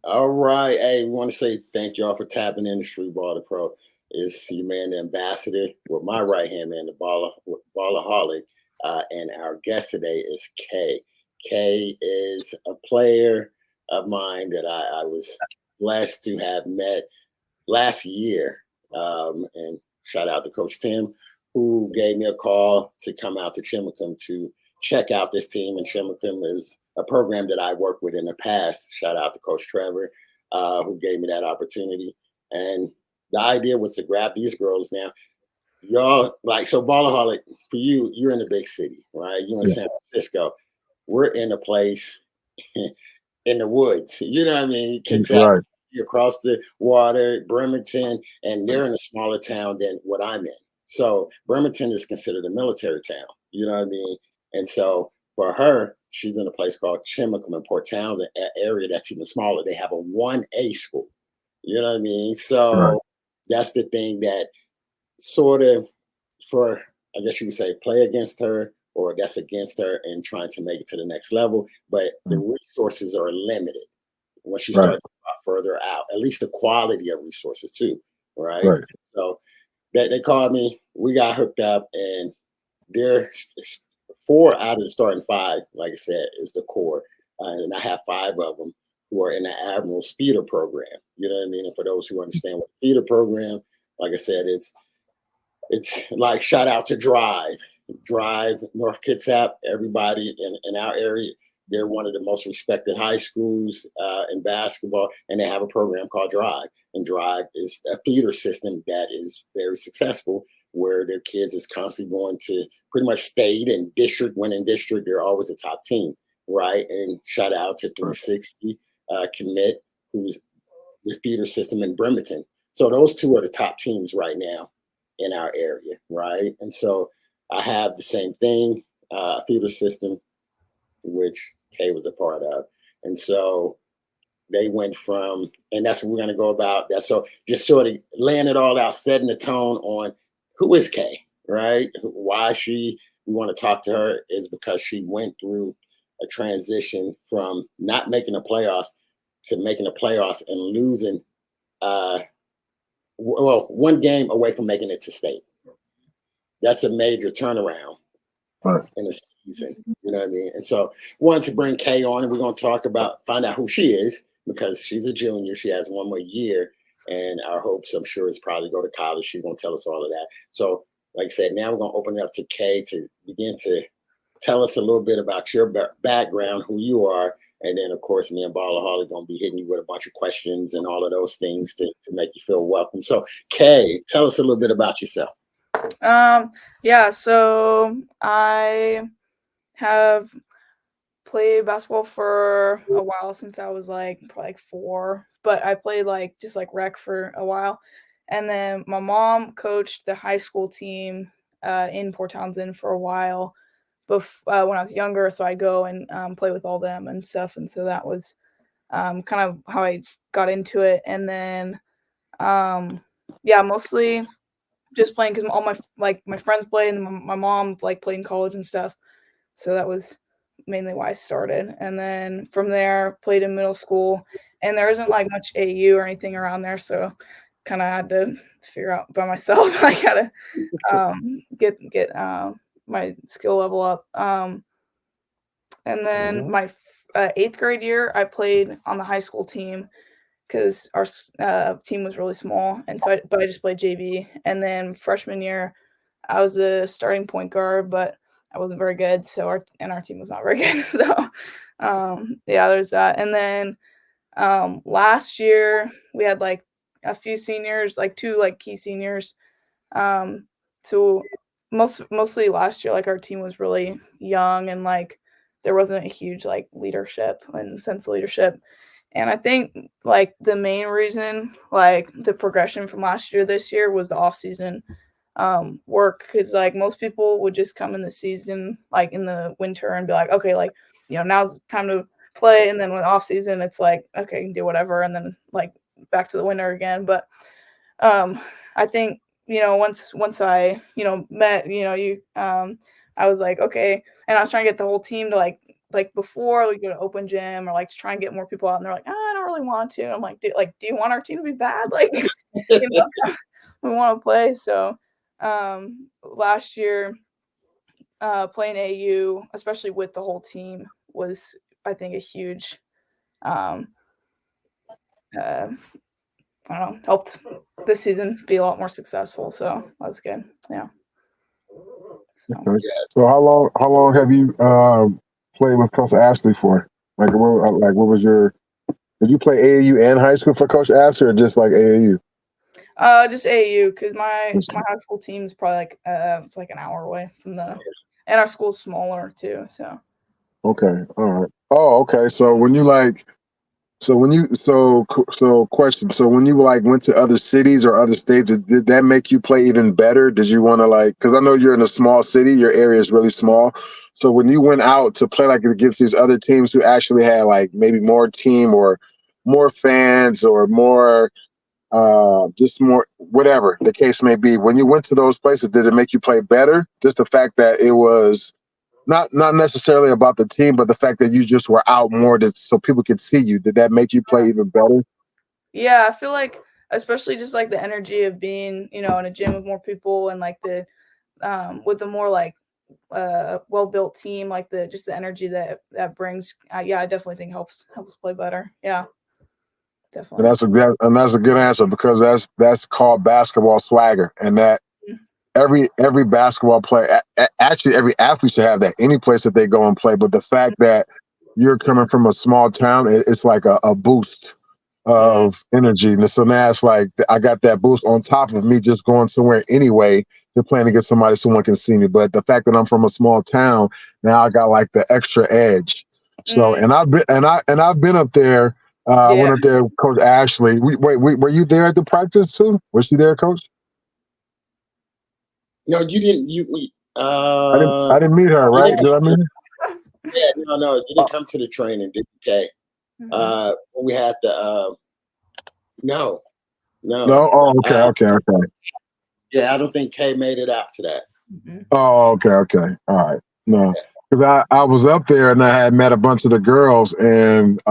All right. Hey, we want to say thank y'all for tapping in the Streetball the Pro. It's your man, the ambassador, with my right hand man, the ballaholic. And our guest today is Kay. Kay is a player of mine that I was blessed to have met last year. And shout out to Coach Tim, who gave me a call to come out to Chimicum to check out this team. And Chimicum is a program that I worked with in the past. Shout out to Coach Trevor, who gave me that opportunity. And the idea was to grab these girls now. Y'all like so ballaholic for you, you're in the big city, right? You in Yeah, San Francisco. We're in a place in the woods. You know what I mean? Kids out right. across the water, Bremerton, and they're in a smaller town than what I'm in. So Bremerton is considered a military town. You know what I mean? And so for her, she's in a place called Chimicum in Port Townsend, an area that's even smaller. They have a 1A school. You know what I mean? Right. So that's the thing that sort of for I guess you could say play against her or that's against her and trying to make it to the next level. But the Mm. resources are limited once you Right. start further out, at least the quality of resources too, right? Right. So they called me, we got hooked up, and they're four out of the starting five, like I said, is the core. And I have five of them who are in the Admiral's feeder program. You know what I mean? And for those who understand what feeder program, like I said, it's like shout out to Drive, North Kitsap, everybody in our area. They're one of the most respected high schools in basketball, and they have a program called Drive. And Drive is a feeder system that is very successful, where their kids is constantly going to pretty much state and district. When in district, they're always a top team, right? And shout out to Right. 360 Commit, who's the feeder system in Bremerton. So those two are the top teams right now in our area, right? And so I have the same thing, feeder system, which Kay was a part of. And so they went from, and that's what we're going to go about. That so just sort of laying it all out, setting the tone on who is Kay, right? Why she we want to talk to her is because she went through a transition from not making the playoffs to making the playoffs and losing uh well, one game away from making it to state. That's a major turnaround Right. in a season. You know what I mean? And so wanted to bring Kay on and we're gonna talk about find out who she is because she's a junior. She has one more year, and our hopes, I'm sure, is probably go to college. She's gonna tell us all of that. So, like I said, now we're gonna open it up to Kay to begin to tell us a little bit about your background, who you are, and then of course me and Baller Holly gonna be hitting you with a bunch of questions and all of those things to make you feel welcome. So, Kay, tell us a little bit about yourself. Um, yeah, so I have played basketball for a while since I was like probably like 4, but I played like just like rec for a while. And then my mom coached the high school team in Port Townsend for a while when I was younger. So I go and play with all them and stuff. And so that was kind of how I got into it. And then, yeah, mostly just playing because all my friends played and my mom like played in college and stuff. So that was mainly why I started. And then from there, played in middle school, and there isn't like much AU or anything around there, so kind of had to figure out by myself like how to get my skill level up. And then my 8th grade year, I played on the high school team because our team was really small, and so but I just played JV. And then freshman year, I was a starting point guard, but I wasn't very good. So our team was not very good. So yeah, there's that. And then last year we had like a few seniors, like 2 like key seniors. Um, so mostly last year, like our team was really young and like there wasn't a huge like leadership and sense of leadership. And I think like the main reason, like the progression from last year to this year was the off season work, because like most people would just come in the season like in the winter and be like, okay, like now's time to play, and then when off season it's like, okay, you can do whatever, and then like back to the winter again. But um I think once I met you, I was like, okay, and I was trying to get the whole team to like before we go to open gym or like to try and get more people out, and they're like, oh, I don't really want to. I'm like, do you want our team to be bad? Like, you know, we want to play. So last year, playing AU, especially with the whole team, was I think a huge um, uh, I don't know, helped this season be a lot more successful. So that's good. Yeah. So Okay. So how long have you played with Coach Ashley for? What was your? Did you play AAU and high school for Coach Ashley, or just like AAU? just AAU because my high school team's probably like it's like an hour away from and our school's smaller too. So Okay, all right. Oh, okay. So question. So when you like went to other cities or other states, did that make you play even better? Did you want to like? Because I know you're in a small city, your area is really small. So when you went out to play like against these other teams who actually had like maybe more team or more fans or more just more whatever the case may be, when you went to those places, did it make you play better? Just the fact that it was not necessarily about the team, but the fact that you just were out more so people could see you. Did that make you play even better? yeah, I feel like especially just like the energy of being in a gym with more people and like the with the more like well built team, like the energy that brings. Yeah, I definitely think helps play better. Yeah, And definitely. that's a good answer because that's called basketball swagger, and that Mhm. every basketball player, actually every athlete should have that any place that they go and play. But the fact that you're coming from a small town, it's like a boost Mhm. of energy. And so now it's like I got that boost on top of me just going somewhere anyway to plan to get somebody someone can see me. But the fact that I'm from a small town, now I got like the extra edge. So Mhm. and I've been up there. I Yeah. went up there with Coach Ashley. Were you there at the practice too? Was she there, Coach? No, you didn't. I didn't. I didn't meet her, You right? didn't Did come I to meet the, her? yeah, no, you Oh, didn't come to the training, did you, Kay? Mhm. When we had the no, no, no. Oh, okay, uh, okay, okay. yeah, I don't think Kay made it out to that. Mhm. Oh, okay, okay. All right. No, Yeah. because I was up there and I had met a bunch of the girls, and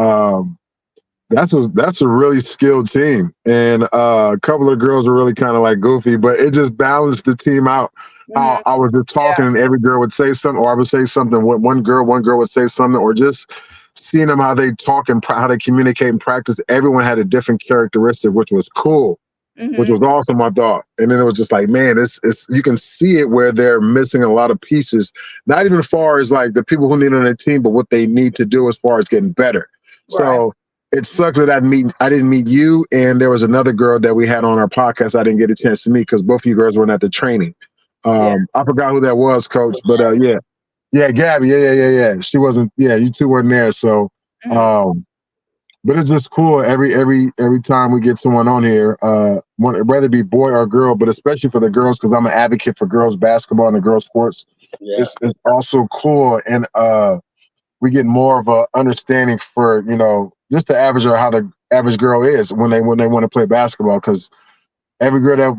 that's a really skilled team, and a couple of girls were really kind of like goofy, but it just balanced the team out. How Mhm. I was just Yeah. talking, and every girl would say something, or I would say something. One girl would say something, or just seeing them how they talk and how they communicate and practice. Everyone had a different characteristic, which was cool, which was Mhm. awesome, I thought. And then it was just like, man, it's you can see it where they're missing a lot of pieces. Not even as far as like the people who need on their team, but what they need to do as far as getting better. Right. So it sucks that I didn't meet you, and there was another girl that we had on our podcast I didn't get a chance to meet because both of you girls weren't at the training. Yeah. I forgot who that was, It Coach, was but Abby. yeah, yeah, Gabby, yeah. She wasn't. Yeah, you two weren't there, so. Mhm. Um, but it's just cool every time we get someone on here, whether it be boy or girl, but especially for the girls because I'm an advocate for girls basketball and the girls sports. Yeah, It's also cool, and we get more of a understanding for just the average or how the average girl is when they want to play basketball because every girl that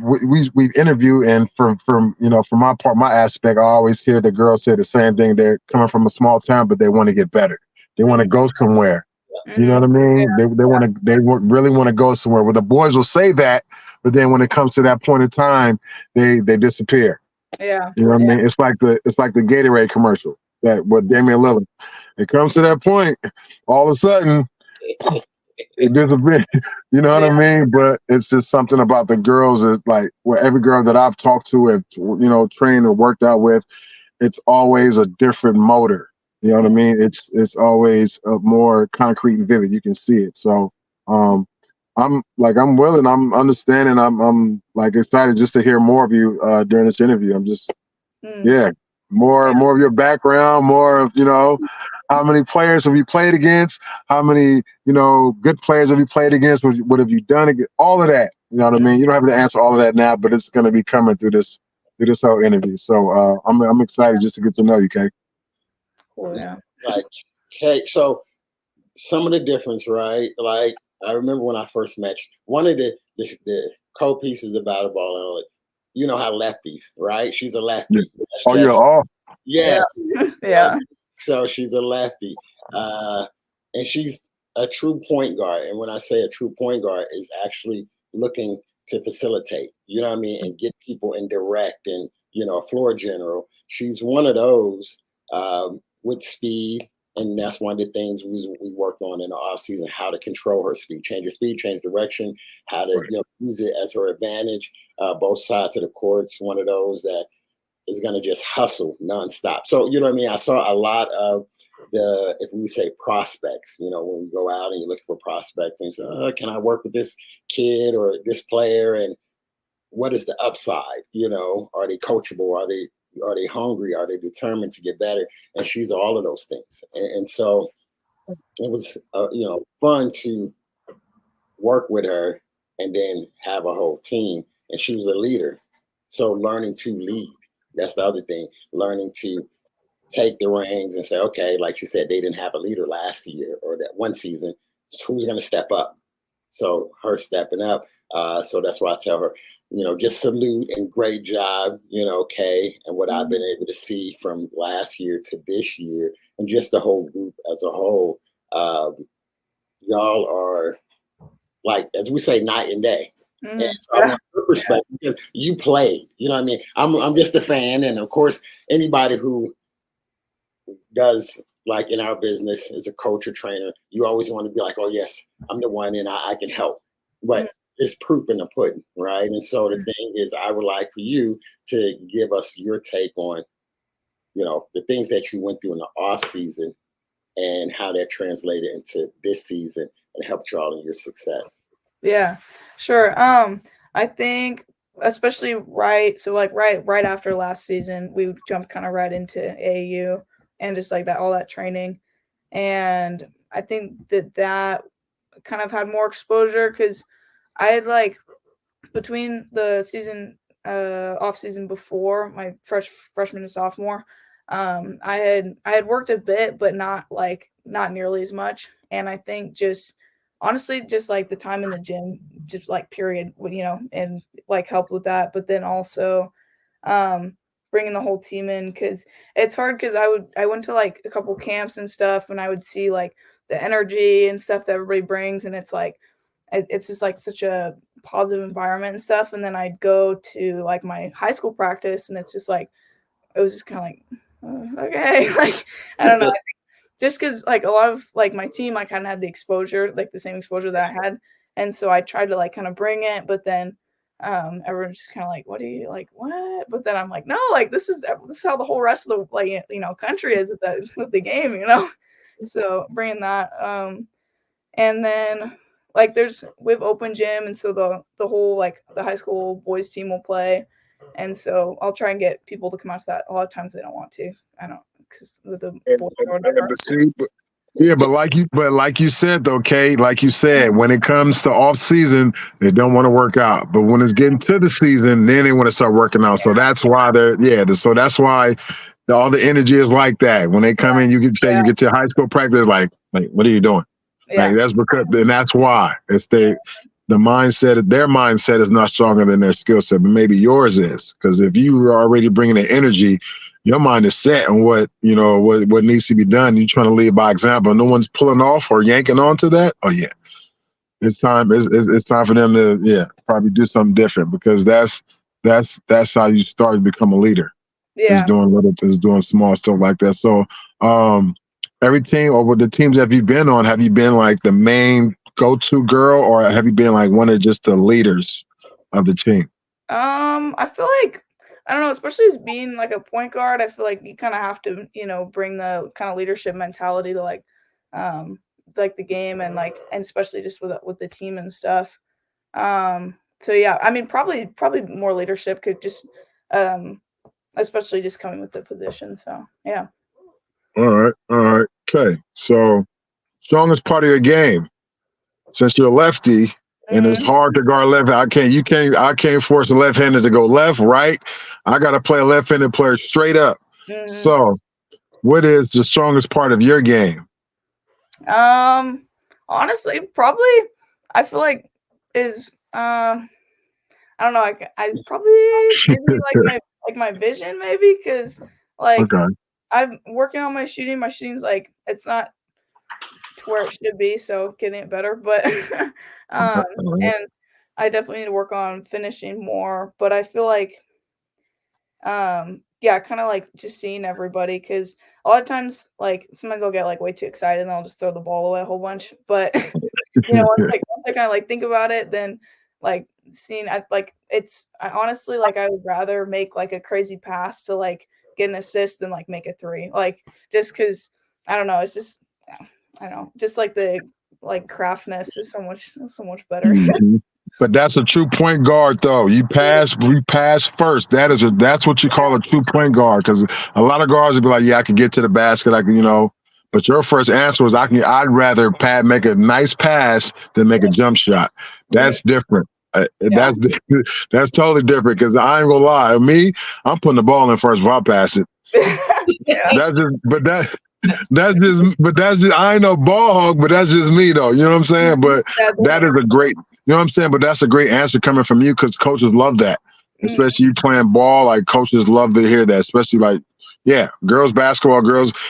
we interview and from my aspect, I always hear the girls say the same thing. They're coming from a small town, but they want to get better. They want to Mhm. go somewhere. You know Mhm. what I Yeah. mean? Really want to go somewhere. Well, the boys will say that, but then when it comes to that point in time, they disappear. Yeah. You know what I Yeah. mean? It's like the Gatorade commercial that with Damian Lillard. It comes to that point, all of a sudden it disappears. You know what I Yeah. mean? But it's just something about the girls is like well, every girl that I've talked to and trained or worked out with, it's always a different motor. You know what I Mhm. mean? It's always more concrete and vivid. You can see it. So I'm willing. I'm understanding. I'm like excited just to hear more of you during this interview. I'm just Mm. yeah, more of your background, more of how many players have you played against, how many good players have you played against, what have you done against, all of that. You know what I mean? You don't have to answer all of that now, but it's going to be coming through this whole interview. So I'm excited just to get to know you, Kay. Cool. Yeah. like Kay. So some of the difference, right? Like I remember when I first met you, one of the core pieces about a ball, like, you know how lefties, right? She's a Yeah. lefty. That's Oh yeah. just Oh Yeah. yes. Yeah. So she's a lefty, and she's a true point guard, and when I say a true point guard, is actually looking to facilitate, you know what I mean, and get people in direct and, a floor general. She's one of those with speed. And that's one of the things we worked on in the off season: how to control her speed, change her speed, change direction, how to use it as her advantage. Both sides of the court's one of those that is going to just hustle nonstop. So, you know what I mean? I saw a lot of if we say prospects, when we go out and you're looking for prospects and say, can I work with this kid or this player? And what is the upside? Are they coachable? Are they hungry? Are they determined to get better? And she's all of those things. And so it was, fun to work with her and then have a whole team. And she was a leader. So learning to lead. That's the other thing. Learning to take the reins and say, okay, like she said, they didn't have a leader last year or that one season. So who's going to step up? So her stepping up. So that's why I tell her, just salute and great job, Kay, and what I've been able to see from last year to this year, and just the whole group as a whole. Y'all are, like, as we say, night and day. And so I want your perspective because you played, you know what I mean? I'm just a fan. And of course, anybody who does, like in our business as a coach or trainer, you always want to be like, oh yes, I'm the one and I can help. But it's proof in the pudding, right? And so the thing is, I would like for you to give us your take on, the things that you went through in the off season and how that translated into this season and helped y'all in your success. Yeah, sure. I think especially right after last season, we jumped kind of right into AAU and just like that, all that training. And I think that kind of had more exposure because I had between the season, off season before my freshman and sophomore, I had worked a bit, but not nearly as much. And I think honestly, just like the time in the gym, just period, and helped with that. But then also, bringing the whole team in because it's hard because I went to a couple camps and stuff and I would see the energy and stuff that everybody brings and it's just such a positive environment and stuff. And then I'd go to my high school practice and it's just it was just kind of okay. I don't know. Just because a lot of my team, I kind of had the exposure, the same exposure that I had. And so I tried to kind of bring it, but then everyone's just kind of what do you what? But then I'm no, this is how the whole rest of the country is with the game, So bringing that, and then we have open gym, and so the whole the high school boys team will play, and so I'll try and get people to come out to that. A lot of times they don't want to. I don't because the boys or whatever. But like you said though, Kay, like you said, when it comes to off season, they don't want to work out. But when it's getting to the season, then they want to start working out. So that's why so that's why all the energy is like that. When they come in, you can say you get to high school practice, like what are you doing? That's because, and that's why their mindset is not stronger than their skill set, but maybe yours is. Because if you are already bringing the energy, your mind is set on what needs to be done. You're trying to lead by example. No one's pulling off or yanking onto that. Oh yeah, it's time. It's time for them to probably do something different because that's how you start to become a leader. Yeah, is doing small stuff like that. So every team or with the teams have you been on, have you been the main go-to girl or have you been one of just the leaders of the team? I feel I don't know, especially as being a point guard, I feel you kind of have to, bring the kind of leadership mentality to the game and and especially just with the team and stuff. So yeah, I mean probably more leadership could just especially just coming with the position. So yeah. All right. Okay. So strongest part of your game, since you're a lefty and it's hard to guard left, I can't force a left-hander to go left, right. I got to play a left-handed player straight up. So what is the strongest part of your game? Honestly, probably I feel is I don't know, I probably maybe my vision maybe because Okay. I'm working on my shooting. My shooting's it's not to where it should be, so getting it better. But and I definitely need to work on finishing more. But I feel like yeah, kind of like just seeing everybody because a lot of times, like sometimes I'll get like way too excited and I'll just throw the ball away a whole bunch. But once I kind of like think about it, then like seeing I like I honestly like I would rather make like a crazy pass to like get an assist than like make a three. Like just because I don't know, it's just I don't know, just like the like craftness is so much better. Mhm. But that's a true point guard, though. We pass first. That's what you call a true point guard. Because a lot of guards would be like, "Yeah, I can get to the basket. I can, you know." But your first answer was, I'd rather make a nice pass than make a jump shot. That's different. Yeah. That's totally different. Because I ain't gonna lie, me, I'm putting the ball in first before I pass it. Yeah. That's just I ain't no ball hog, but that's just me though. You know what I'm saying? But Yeah, that is a great, you know what I'm saying? But that's a great answer coming from you because coaches love that. Especially you playing ball, like coaches love to hear that. Especially like, yeah, girls basketball,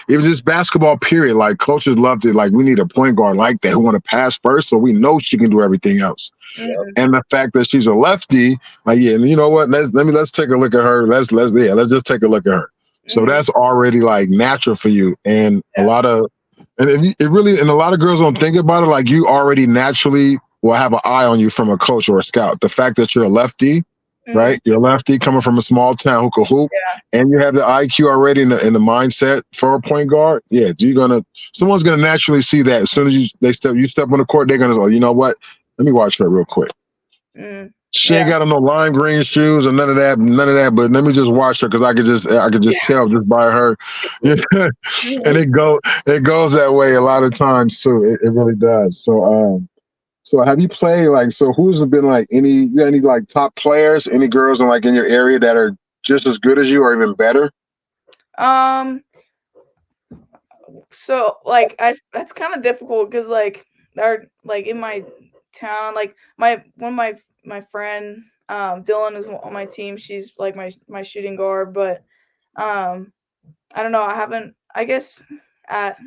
even just basketball period. Like coaches love to like we need a point guard like that who want to pass first, so we know she can do everything else. And the fact that she's a lefty, like yeah, and you know what? Let's take a look at her. Let's just take a look at her. So that's already like natural for you, and a lot of, and it really, and a lot of girls don't think about it. Like you already naturally will have an eye on you from a coach or a scout. The fact that you're a lefty, right? You're a lefty coming from a small town who can hoop, and you have the IQ already in the mindset for a point guard. Yeah, someone's gonna naturally see that as soon as you step on the court, they're gonna say, oh, you know what? Let me watch her real quick. She ain't got on no lime green shoes or none of that. But let me just watch her because I could just tell just by her. And it goes that way a lot of times too. It really does. So have you played like who's been like you got any like top players, any girls in your area that are just as good as you or even better? So like that's kind of difficult because like they're like in my town, like my friend Dylan is on my team. She's like my shooting guard, but I don't know. I guess at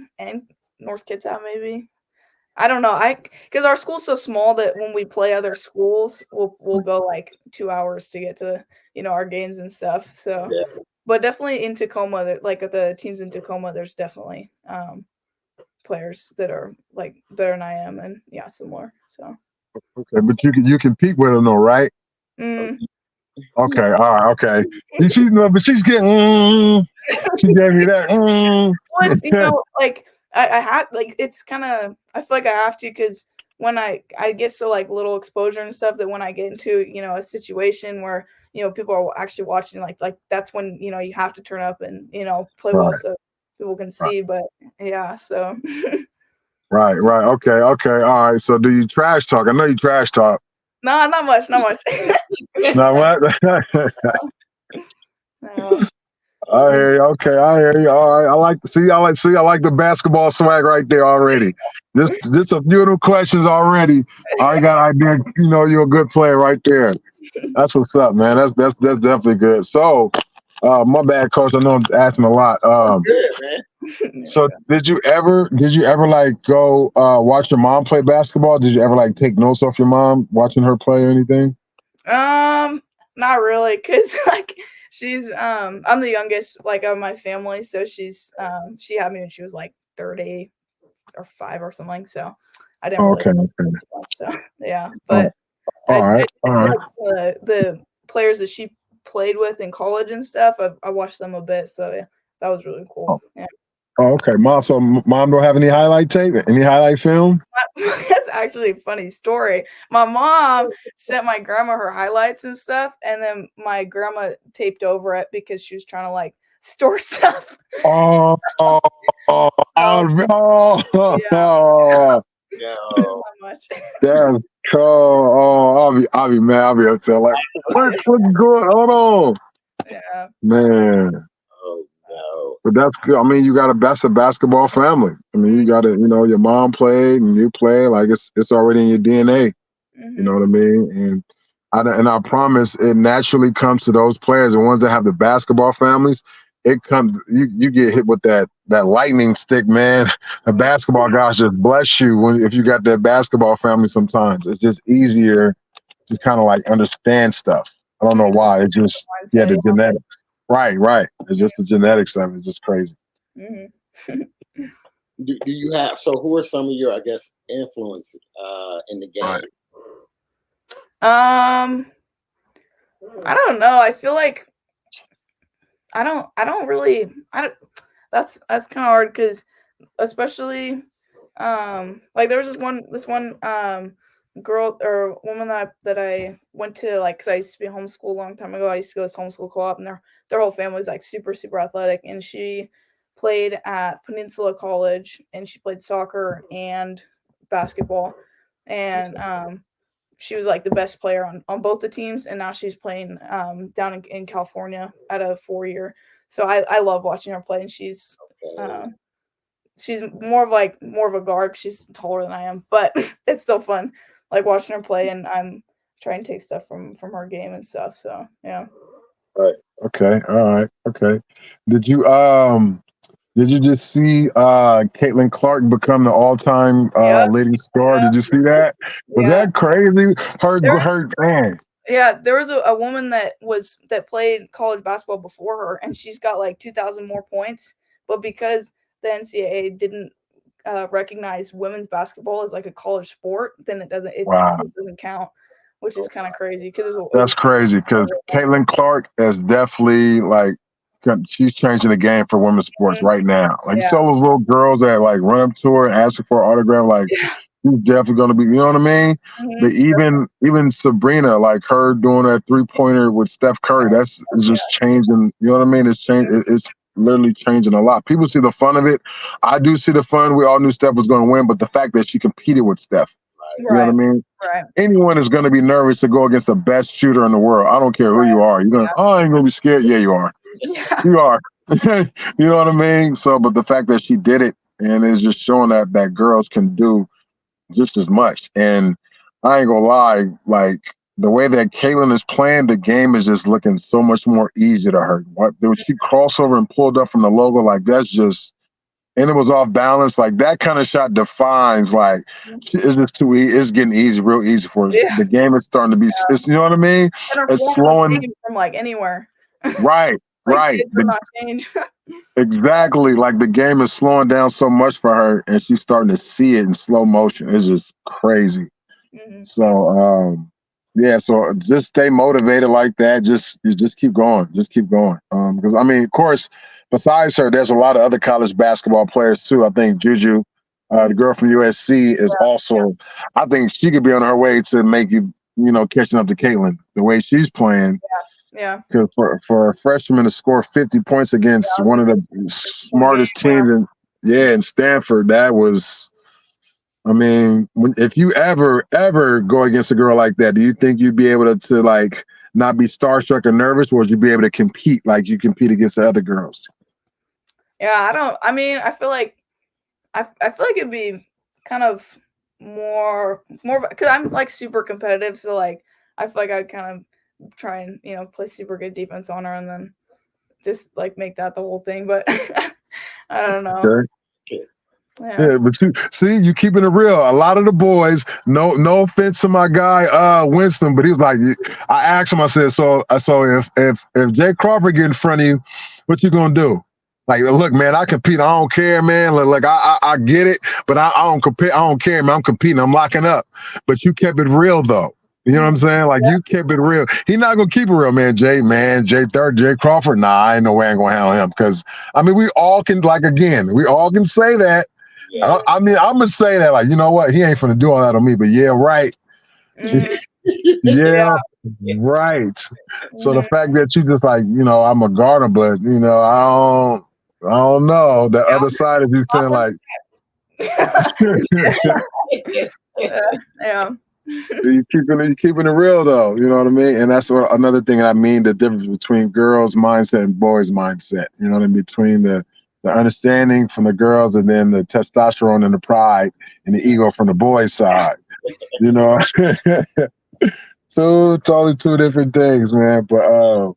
North Kitsap maybe. I don't know. Because our school's so small that when we play other schools, we'll go like 2 hours to get to our games and stuff. So, but definitely in Tacoma, like the teams in Tacoma, there's definitely players that are like better than I am, and yeah, similar. So. Okay, but you compete with them though, right? Okay, all right, okay. You see, but she's getting. She gave me that. Well, like I have like it's kind of I feel like I have to because when I get so like little exposure and stuff that when I get into a situation where people are actually watching like that's when you have to turn up and play well so people can see. But yeah, so. Right. Okay. All right. So do you trash talk? I know you trash talk. No, not much. Not what? No. I hear you. Okay, I hear you. All right. I like the basketball swag right there already. Just a few of them questions already. I got an idea. You're a good player right there. That's what's up, man. That's definitely good. So, my bad, coach. I know I'm asking a lot. Good, man. So did you ever like go watch your mom play basketball? Did you ever like take notes off your mom watching her play or anything? Not really, cause like she's I'm the youngest like of my family, so she's she had me when she was like 30 or 5 or something. So I didn't really much, so yeah. But all right. like the players that she played with in college and stuff, I watched them a bit, so yeah, that was really cool. Yeah. Oh, okay, mom. So mom don't have any highlight tape, any highlight film? That's actually a funny story. My mom sent my grandma her highlights and stuff, and then my grandma taped over it because she was trying to like store stuff. Oh, No. Much. That's cool. Oh, I'll be mad. I'll be upset. Like, what's going on? Hold on. Yeah. Man. Oh no. But that's good. I mean, that's a basketball family. I mean, you got to, your mom played and you play. Like it's already in your DNA. You know what I mean? And I promise it naturally comes to those players, the ones that have the basketball families. it comes you get hit with that lightning stick, man. The basketball guys just bless you if you got that basketball family. Sometimes it's just easier to kind of like understand stuff. I don't know why. It's just the genetics. Right. It's just the genetics of it. It's just crazy. Do you have, so who are some of your, I guess, influence in the game? Right. I don't know. I feel like I don't that's kind of hard because especially like there was this one girl or woman that I went to, like, because I used to be homeschooled a long time ago. I used to go to this homeschool co-op, and their whole family's like super super athletic, and she played at Peninsula College, and she played soccer and basketball, and she was like the best player on both the teams, and now she's playing down in California at a 4-year. So I love watching her play, and she's more of a guard. She's taller than I am, but it's still fun, like watching her play, and I'm trying to take stuff from her game and stuff. So yeah. Right. Okay. All right. Okay. Did you just see Caitlin Clark become the all-time leading scorer? Did you see that? Was that crazy? Her man. Yeah, there was a woman that played college basketball before her, and she's got like 2,000 more points. But because the NCAA didn't recognize women's basketball as like a college sport, then it doesn't count, which is kind of crazy. That's crazy because Caitlin Clark is definitely like, she's changing the game for women's sports right now. Like you saw those little girls that like run up to her and ask her for an autograph, like she's definitely gonna be, you know what I mean? But even Sabrina, like her doing that 3-pointer with Steph Curry, that's just changing, you know what I mean? It's literally changing a lot. People see the fun of it. I do see the fun. We all knew Steph was gonna win, but the fact that she competed with Steph, you know what I mean? Right. Anyone is going to be nervous to go against the best shooter in the world. I don't care who you are. You're going, I ain't going to be scared. Yeah, you are. You are. You know what I mean? So, but the fact that she did it, and it's just showing that girls can do just as much. And I ain't going to lie, like the way that Caitlin is playing, the game is just looking so much more easy to her. When she crossover and pulled up from the logo, like that's just, and it was off balance. Like that kind of shot defines, like, it's just too easy. It's getting easy, real easy for us. The game is starting to be, it's, you know what I mean? It's slowing from like anywhere. Right. Not change. Exactly. Like the game is slowing down so much for her, and she's starting to see it in slow motion. It's just crazy. So, so just stay motivated like that. Just keep going. Just keep going. Because I mean, of course, besides her, there's a lot of other college basketball players too. I think Juju, the girl from USC, is also. I think she could be on her way to make catching up to Caitlin the way she's playing. Yeah. Because for a freshman to score 50 points against one of the smartest teams in Stanford, that was. I mean, if you ever go against a girl like that, do you think you'd be able to like not be starstruck or nervous, or would you be able to compete like you compete against the other girls? Yeah, I feel like it'd be kind of more because I'm like super competitive, so like I feel like I'd kind of try and play super good defense on her and then just like make that the whole thing. But I don't know. Okay. Yeah, but you keeping it real. A lot of the boys, no offense to my guy Winston, but he was like, I asked him, I said, so if Jay Crawford get in front of you, what you gonna do? Like, look, man, I compete. I don't care, man. Like I get it, but I don't compete. I don't care, man. I'm competing. I'm locking up. But you kept it real though. You know what I'm saying? Like you kept it real. He not gonna keep it real, man. Jay Crawford. Nah, I ain't no way I'm gonna handle him because I mean we all can say that. Yeah. I mean, I'm gonna say that, like, you know what? He ain't finna do all that on me, but yeah, right. Yeah, right. So the fact that you just like, I'm a garter, but I don't know. The other side of you saying like, yeah. You keeping it real though, you know what I mean? And that's another thing I mean, the difference between girls' mindset and boys' mindset. You know what I mean? Between the understanding from the girls and then the testosterone and the pride and the ego from the boys' side. So it's only two different things, man. But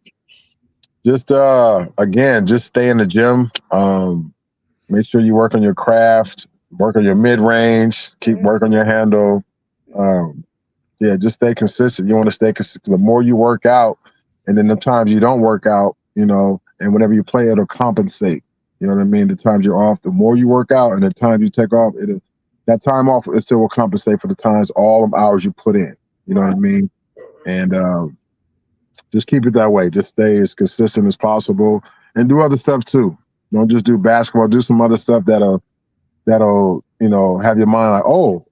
Just again, just stay in the gym. Make sure you work on your craft, work on your mid range, keep working on your handle. Yeah, just stay consistent. You want to stay consistent. The more you work out, and then the times you don't work out, and whenever you play, it'll compensate. You know what I mean? The times you're off, the more you work out, and the times you take off, that time off, it still will compensate for the times, all the hours you put in. You know what I mean? And just keep it that way. Just stay as consistent as possible, and do other stuff too. Don't just do basketball. Do some other stuff that'll have your mind like, oh,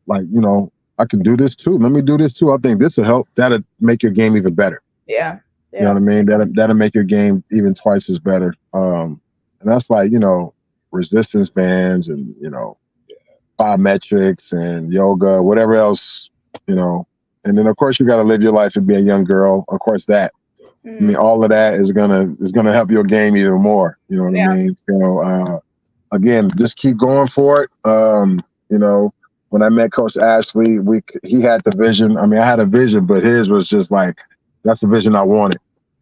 I can do this too. Let me do this too. I think this will help. That'll make your game even better. Yeah. You know what I mean? That'll make your game even twice as better. And that's like, resistance bands and, biometrics and yoga, whatever else, And then of course you got to live your life and be a young girl. Of course that. I mean, all of that is gonna help your game even more. You know what I mean? So again, just keep going for it. When I met Coach Ashley, he had the vision. I mean, I had a vision, but his was just like, that's the vision I wanted.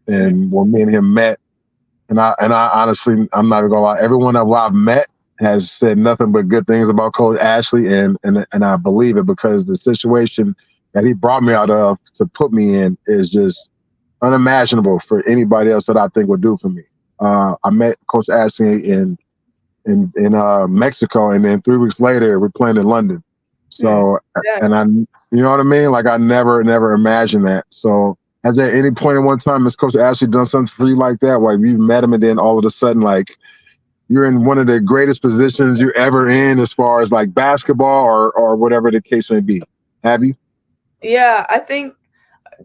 And when me and him met, and I honestly, I'm not even gonna lie, everyone that I've met has said nothing but good things about Coach Ashley, and I believe it, because the situation that he brought me out of to put me in is just unimaginable for anybody else that I think would do for me. I met Coach Ashley in Mexico, and then 3 weeks later we're playing in London. So, and you know what I mean? Like, I never imagined that. So, has at any point in one time has Coach Ashley done something for you like that? Like, you met him and then all of a sudden, like, you're in one of the greatest positions you're ever in as far as like basketball or whatever the case may be. Have you? Yeah, I think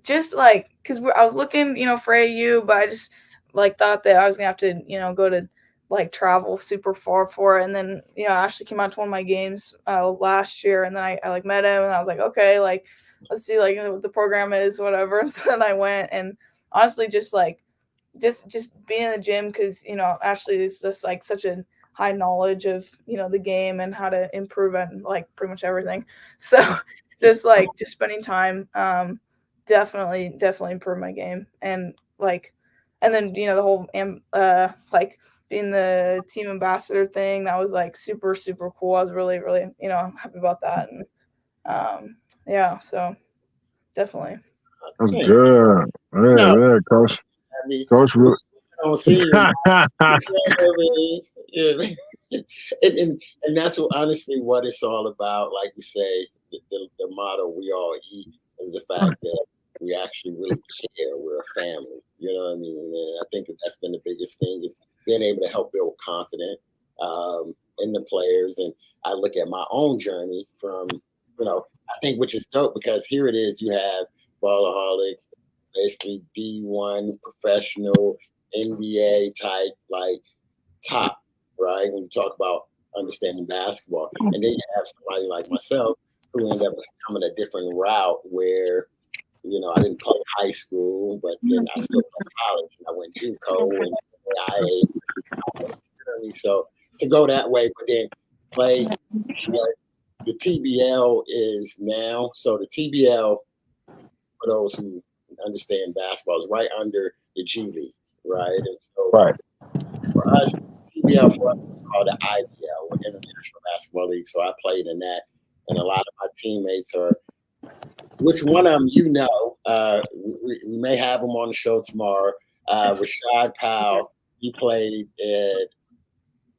just like, because I was looking, for AU, but I just like thought that I was gonna have to, go to like travel super far for it. And then, Ashley came out to one of my games last year, and then I like met him, and I was like, okay, like, let's see like what the program is, whatever. And so then I went, and honestly, just being in the gym, because Ashley is just like such a high knowledge of the game and how to improve and like pretty much everything. So just spending time definitely improved my game, and then the whole like being the team ambassador thing, that was like super super cool. I was really really happy about that, and so definely. That's good. Yeah, Coach. I mean, Coach, I don't see you. And that's honestly what it's all about. Like we say, the motto we all eat is the fact that we actually really care. We're a family. You know what I mean? And I think that's been the biggest thing, is being able to help build confidence in the players. And I look at my own journey from, I think, which is dope, because here it is, you have Ballaholic, basically D1 professional NBA type, like top, right? When you talk about understanding basketball, and then you have somebody like myself who ended up becoming a different route where, I didn't play high school, but then I still played college, and I went JUCO and IA. So to go that way, but then play what the TBL is now. So the TBL, for those who understand basketball, is right under the G League, right? And so for us, TBL for us is called the IBL, International Basketball League. So I played in that, and a lot of my teammates are, which one of them we may have him on the show tomorrow. Rashad Powell, he played at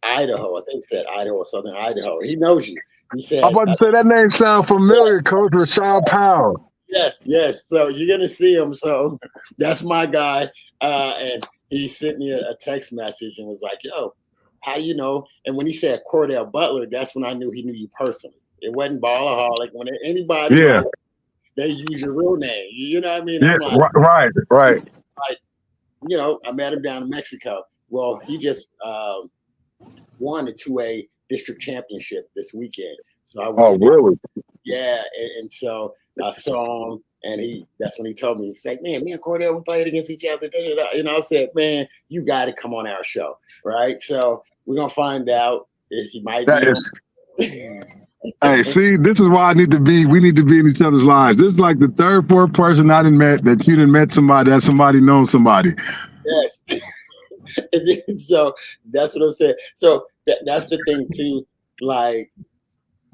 Idaho. I think he said Idaho or Southern Idaho. He knows you. He said, I'm about to say that name sounds familiar, Coach Rashad Powell. Yes. So you're gonna see him. So that's my guy. And he sent me a text message and was like, "Yo, how you know?" And when he said Cordell Butler, that's when I knew he knew you personally. It wasn't Ballaholic. When anybody, they use your real name. You know what I mean? Yeah, like, right. Like, I met him down in Mexico. Well, he just won the 2A district championship this weekend. So I went really? Yeah, and so I saw him, and that's when he told me, he's like, "Man, me and Cordell, we played against each other." I said, "Man, you got to come on our show," right? So we're gonna find out if he might be. Hey, see, this is why we need to be in each other's lives. This is like the third, fourth person I didn't met that you didn't met somebody, that somebody knows somebody. Yes. So that's what I'm saying. So that's the thing too, like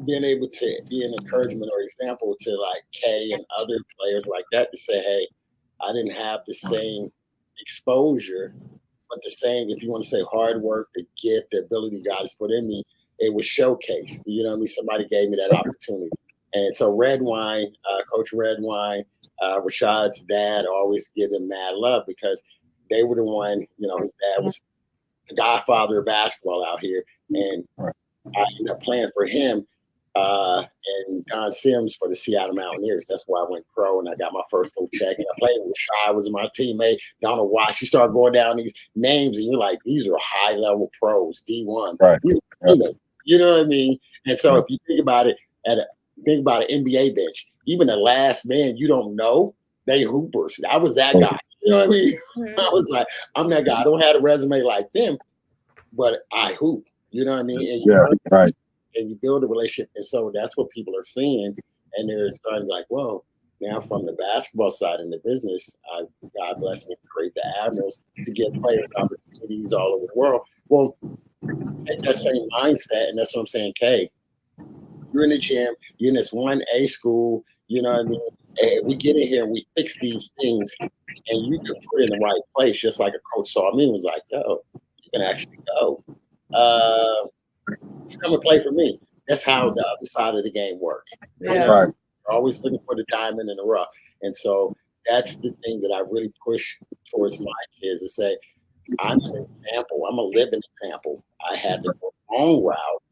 being able to be an encouragement or example to like Kay and other players like that to say, hey, I didn't have the same exposure, but the same, if you want to say hard work, the gift, the ability God has put in me, it was showcased. You know what I mean? Somebody gave me that opportunity. And so Red Wine, Coach Red Wine, Rashad's dad always give him mad love because they were the one, you know, his dad was the godfather of basketball out here. And I ended up playing for him and Don Sims for the Seattle Mountaineers. That's why I went pro and I got my first little check. And I played with Shy, was my teammate. Donald Watts. You start going down these names and you're like, these are high level pros, D1. Right. You know what I mean? And so if you think about it, think about an NBA bench, even the last man you don't know, they hoopers. I was that guy. You know what I mean? I was like, I'm that guy. I don't have a resume like them, but I hoop. You know what I mean? And and you build a relationship. And so that's what people are seeing. And they're starting like, whoa, now from the basketball side in the business, God bless me to create the Admirals to give players opportunities all over the world. Well, take that same mindset. And that's what I'm saying, Kay. You're in the gym, you're in this 1A school, you know what I mean? And we get in here and we fix these things and you can put it in the right place, just like a coach saw me and was like, yo, you can actually go. Come and play for me. That's how the other side of the game works. Yeah. You know, you're always looking for the diamond in the rough. And so that's the thing that I really push towards my kids to say, I'm an example. I'm a living example. I had to go my own route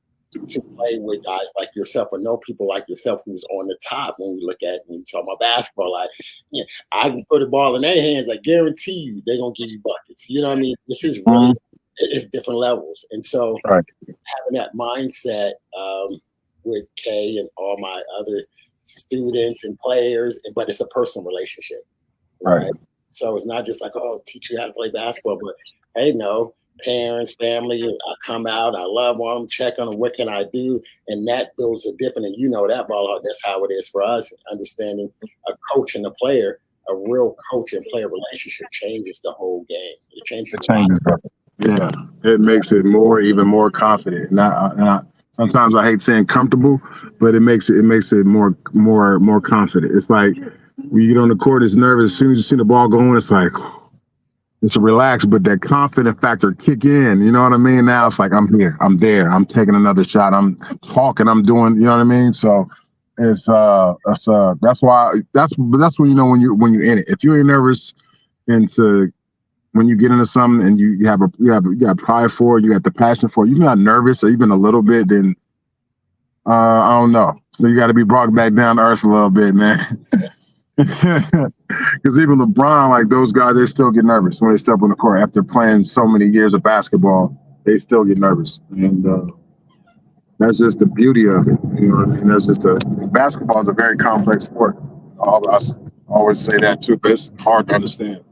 to play with guys like yourself or know people like yourself who's on the top when we look at when you talk about basketball. Like, you know, I can put a ball in their hands. I guarantee you they're going to give you buckets. You know what I mean? This is really, it's different levels. And so having that mindset with Kay and all my other students and players, but it's a personal relationship. Right. So it's not just like, oh, teach you how to play basketball, but hey, no, parents, family, I come out, I love them, check on them, what can I do? And that builds a different, and you know that ball, that's how it is for us, understanding a coach and a player, a real coach and player relationship changes the whole game. It changes Yeah, it makes it even more confident. Sometimes I hate saying comfortable, but it makes it more confident. It's like when you get on the court, it's nervous. As soon as you see the ball going, it's like it's a relax, but that confident factor kick in. You know what I mean? Now it's like I'm here, I'm there, I'm taking another shot, I'm talking, I'm doing. You know what I mean? So that's when you know when you're in it. If you ain't nervous when you get into something and you got pride for it, you got the passion for it, you're not nervous or even a little bit, then I don't know. So you got to be brought back down to earth a little bit, man. Because even LeBron, like those guys, they still get nervous when they step on the court after playing so many years of basketball. They still get nervous, and that's just the beauty of it. You know what I mean? Basketball is a very complex sport. I always say that too, but it's hard to understand.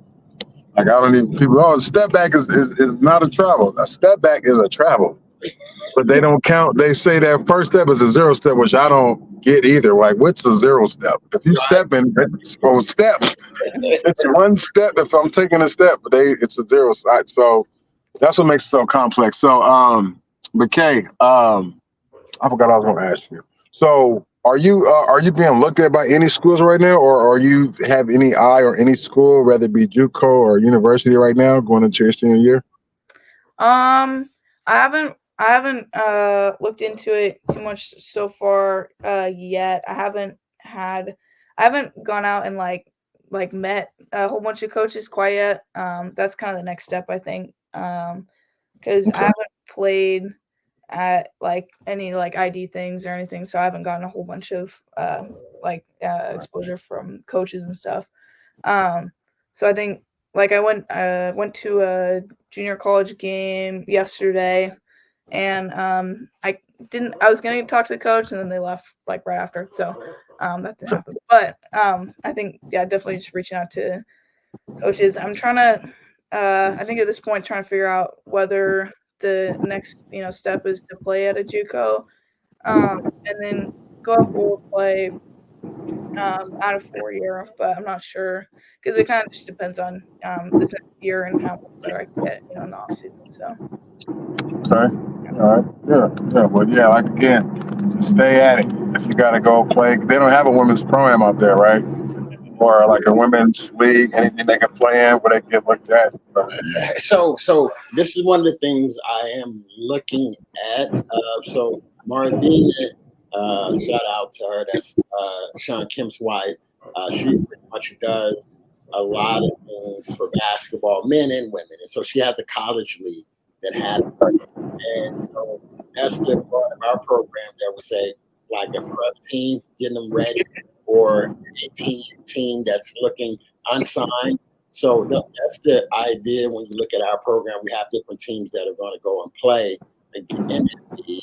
Like I don't even people. Oh, step back is not a travel. A step back is a travel, but they don't count. They say that first step is a zero step, which I don't get either. Like, what's a zero step? If you step in, it's a step. It's one step. If I'm taking a step, but it's a zero side. So that's what makes it so complex. So, but Kay, I forgot I was going to ask you. So, are you being looked at by any schools right now, or are you have any eye or any school, whether it be JUCO or university right now, going into your senior year? I haven't looked into it too much so far yet. I haven't gone out and like met a whole bunch of coaches quite yet. That's kind of the next step, I think. Because I haven't played at like any like ID things or anything, so I haven't gotten a whole bunch of exposure from coaches and stuff. So I think like I went to a junior college game yesterday, and I was gonna talk to the coach, and then they left like right after, so that didn't happen. But I think definitely just reaching out to coaches. I'm trying to I think at this point trying to figure out whether the next step is to play at a JUCO, and then go up or play out of 4 year, but I'm not sure because it kind of just depends on this next year and how much better I can get, in the off season. So. Okay. All right. Yeah. Well, yeah. Like again, just stay at it. If you gotta go play, they don't have a women's pro-am out there, right? Or like a women's league, anything they can play in where they can get looked at. So this is one of the things I am looking at. So Marvina, shout out to her. That's Sean Kim's wife. She pretty much does a lot of things for basketball, men and women. And so she has a college league that happens. And so that's the part of our program that we say, like a prep team, getting them ready, or a team that's looking unsigned. So that's the idea when you look at our program. We have different teams that are going to go and play in that league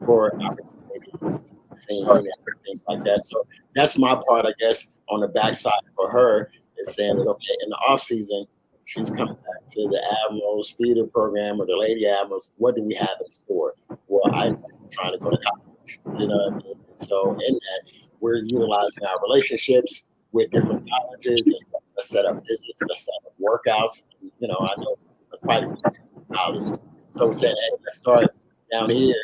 for opportunities to be seen and things like that. So that's my part, I guess, on the backside for her is saying that, okay, in the off season, she's coming back to the Admirals feeder program or the Lady Admirals. What do we have in store? Well, I'm trying to go to college, you know what I mean? So in that, we're utilizing our relationships with different colleges and stuff. Let's set up business, let's set up workouts. I know quite a few colleges. So we said, hey, let's start down here.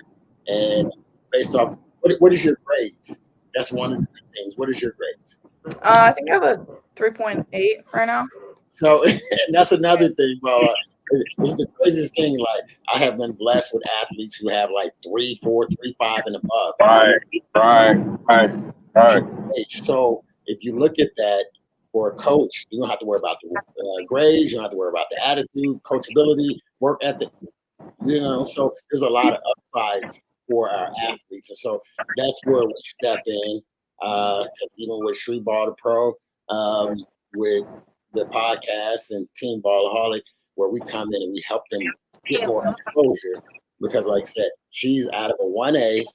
And based off, what is your grades? That's one of the things. What is your grades? I think I have a 3.8 right now. So that's another thing. Well, it's the craziest thing. Like I have been blessed with athletes who have like 3.4, 3.5 and above. Right. So if you look at that for a coach, you don't have to worry about the grades. You don't have to worry about the attitude, coachability, work ethic. So there's a lot of upsides for our athletes, and so that's where we step in. Because even with Streetball to Pro, with the podcast and Team Ballaholic, where we come in and we help them get more exposure. Because, like I said, she's out of a 1A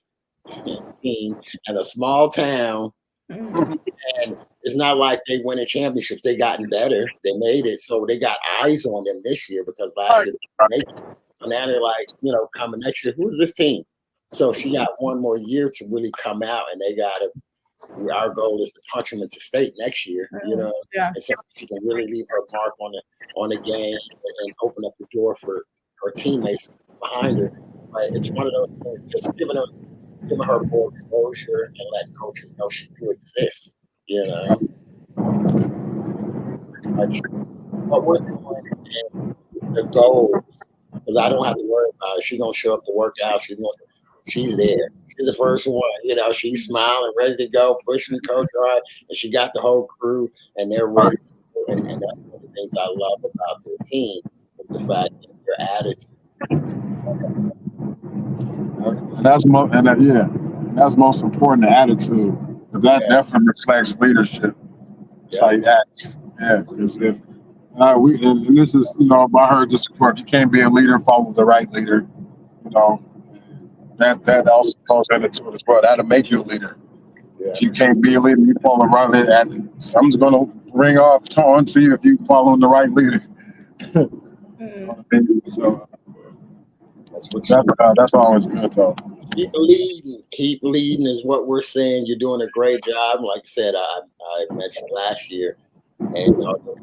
team in a small town, and it's not like they winning championships. They gotten better. They made it, so they got eyes on them this year because last year they made it. So now they're like, coming next year, who's this team? So she got one more year to really come out, and they got to. Our goal is to punch them into state next year, and so she can really leave her mark on the game and open up the door for her teammates behind her. But it's one of those things, just giving her more exposure and letting coaches know she do exist. What we're doing and the goals, because I don't have to worry about it. She's gonna show up to work out. She's there. She's the first one. She's smiling, ready to go, pushing the coach hard, and she got the whole crew, and they're ready. And that's one of the things I love about their team is the fact that their attitude. That's most important. The attitude, because that definitely reflects leadership. It's like that. Yeah, because if and this is I heard this before. If you can't be a leader, follow the right leader. That also goes into it as well. That'll make you a leader. Yeah. If you can't be a leader, you follow the right leader, and something's going to ring off onto you if you following the right leader. So that's always good, though. Keep leading is what we're saying. You're doing a great job. Like I said, I mentioned last year, and it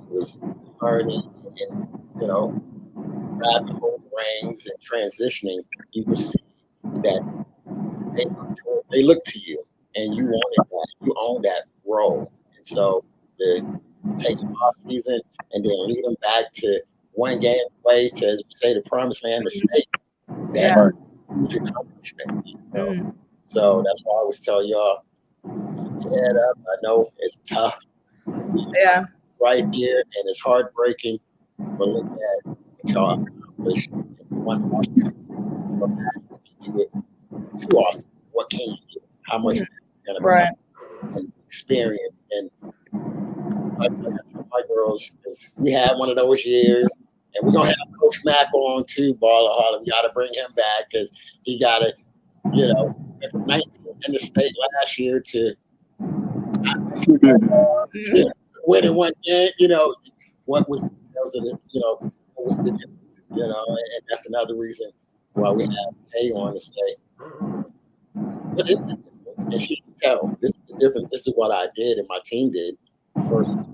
was learning and grabbing hold rings and transitioning. You can see that they look to you, and you wanted that. You own that role, and so take them off season and then lead them back to one game play to, as we say, the promised land, the state. That's a huge accomplishment. So that's why I always tell y'all, head up. I know it's tough. Yeah. Right there, and it's heartbreaking. But look at what y'all accomplished in one off season. You do it 2 off seasons. What can you do? How much are you going to and experience? And I tell my girls, because we had one of those years, and we're going to have Coach Mack on too, Ballaholic. We got to bring him back because he got to, from 19 in the state last year to winning one game, what was what was the difference, and that's another reason why we have Kay on to say, what is the difference? and she can tell this is the difference. This is what I did and my team did versus.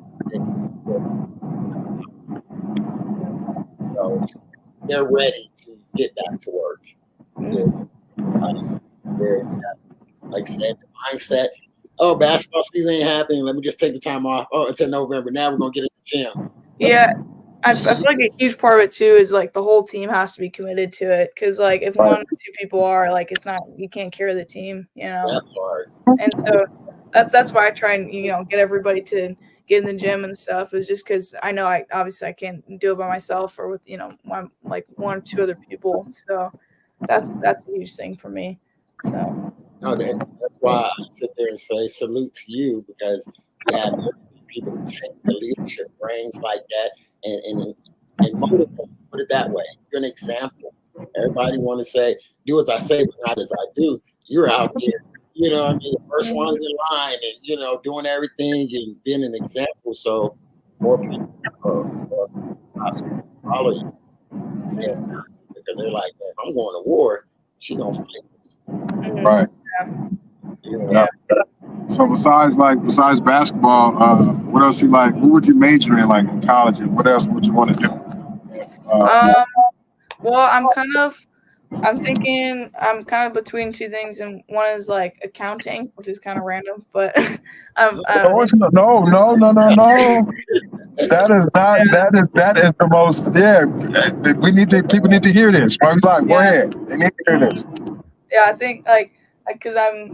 So they're ready to get back to work. They're like I said, the mindset. Oh, basketball season ain't happening. Let me just take the time off. Oh, it's in November. Now we're gonna get in the gym. Yeah, I feel like a huge part of it too is like the whole team has to be committed to it, because like if one or two people are, like, it's not, you can't carry the team, you know. That part. And so that's why I try and get everybody to get in the gym and stuff, is just because I know I can't do it by myself or with one or two other people. So that's a huge thing for me. So that's why I sit there and say salute to you, because you have people who take the leadership brains like that and motivate. Put it that way. You're an example. Everybody want to say, do as I say, but not as I do. You're out there, the first ones in line and, doing everything and being an example. So more people follow you. Yeah, because they're like, if I'm going to war, she gonna fight. Right. Yeah. So besides basketball, what else you like? What would you major in, like in college, and what else would you want to do? Well, I'm thinking I'm kind of between two things, and one is like accounting, which is kind of random, but no. That is the most. Yeah, people need to hear this. Go ahead. They need to hear this. Yeah, I think because I